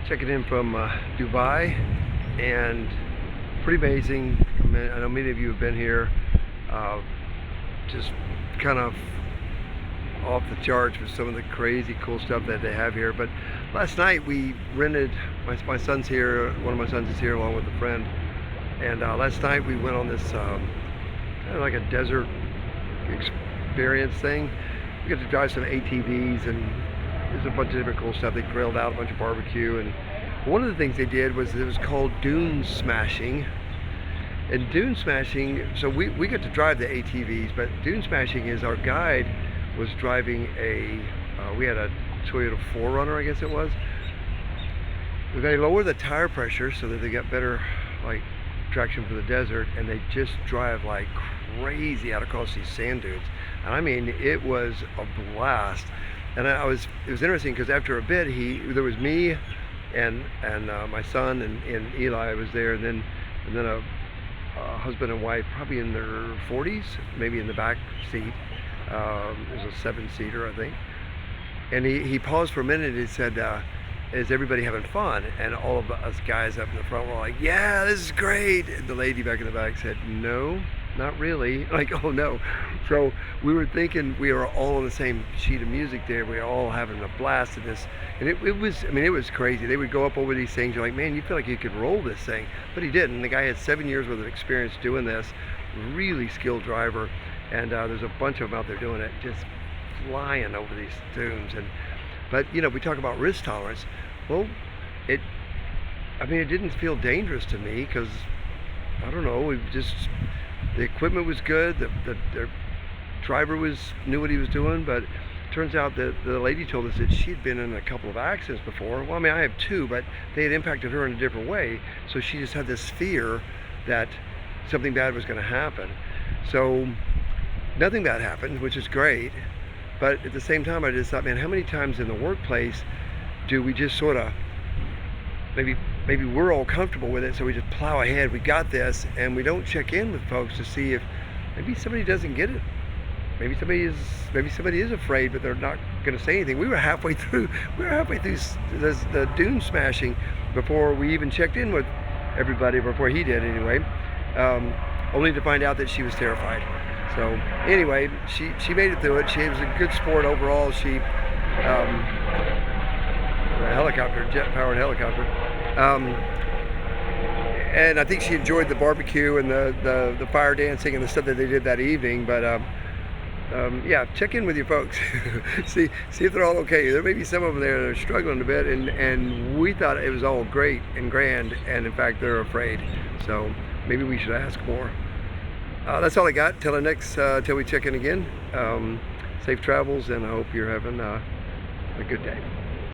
Checking in from Dubai, and pretty amazing. I know many of you have been here. Just kind of off the charts with some of the crazy cool stuff that they have here. But last night we rented, my son's here, one of my sons is here along with a friend, and last night we went on this kind of like a desert experience thing. We got to drive some ATVs, and there's a bunch of different cool stuff. They grilled out a bunch of barbecue, and one of the things they did was it was called Dune smashing. And Dune smashing, so we got to drive the ATVs, but Dune smashing is our guide was driving we had a Toyota 4Runner, I guess it was. They lower the tire pressure so that they get better like traction for the desert, and they just drive like crazy out across these sand dunes. And I mean, it was a blast. And it was interesting because after a bit, there was me and my son and Eli was there, and then a husband and wife, probably in their 40s, maybe in the back seat. There's a 7-seater, I think. And he paused for a minute and he said, is everybody having fun? And all of us guys up in the front were like, yeah, this is great. And the lady back in the back said, no, not really. Like, oh no. So we were thinking we were all on the same sheet of music there. We were all having a blast in this. And it was, I mean, it was crazy. They would go up over these things. You're like, man, you feel like you could roll this thing. But he didn't. The guy had 7 years worth of experience doing this. Really skilled driver. And there's a bunch of them out there doing it, just flying over these dunes. But you know, we talk about risk tolerance. Well, it didn't feel dangerous to me because, I don't know, the equipment was good, the driver knew what he was doing. But it turns out that the lady told us that she'd been in a couple of accidents before. Well, I mean, I have two, but they had impacted her in a different way. So she just had this fear that something bad was going to happen. So nothing bad happened, which is great. But at the same time, I just thought, man, how many times in the workplace do we just sort of, maybe we're all comfortable with it, so we just plow ahead, we got this, and we don't check in with folks to see if maybe somebody doesn't get it. Maybe somebody is afraid, but they're not going to say anything. We were halfway through the dune smashing before we even checked in with everybody, before he did anyway, only to find out that she was terrified. So anyway, she made it through it. She was a good sport overall. She a helicopter, jet-powered helicopter, and I think she enjoyed the barbecue and the fire dancing and the stuff that they did that evening. But yeah, check in with your folks. see if they're all okay. There may be some of them there that are struggling a bit, and we thought it was all great and grand, and in fact they're afraid. So maybe we should ask more. That's all I got. Till we check in again. Safe travels, and I hope you're having a good day.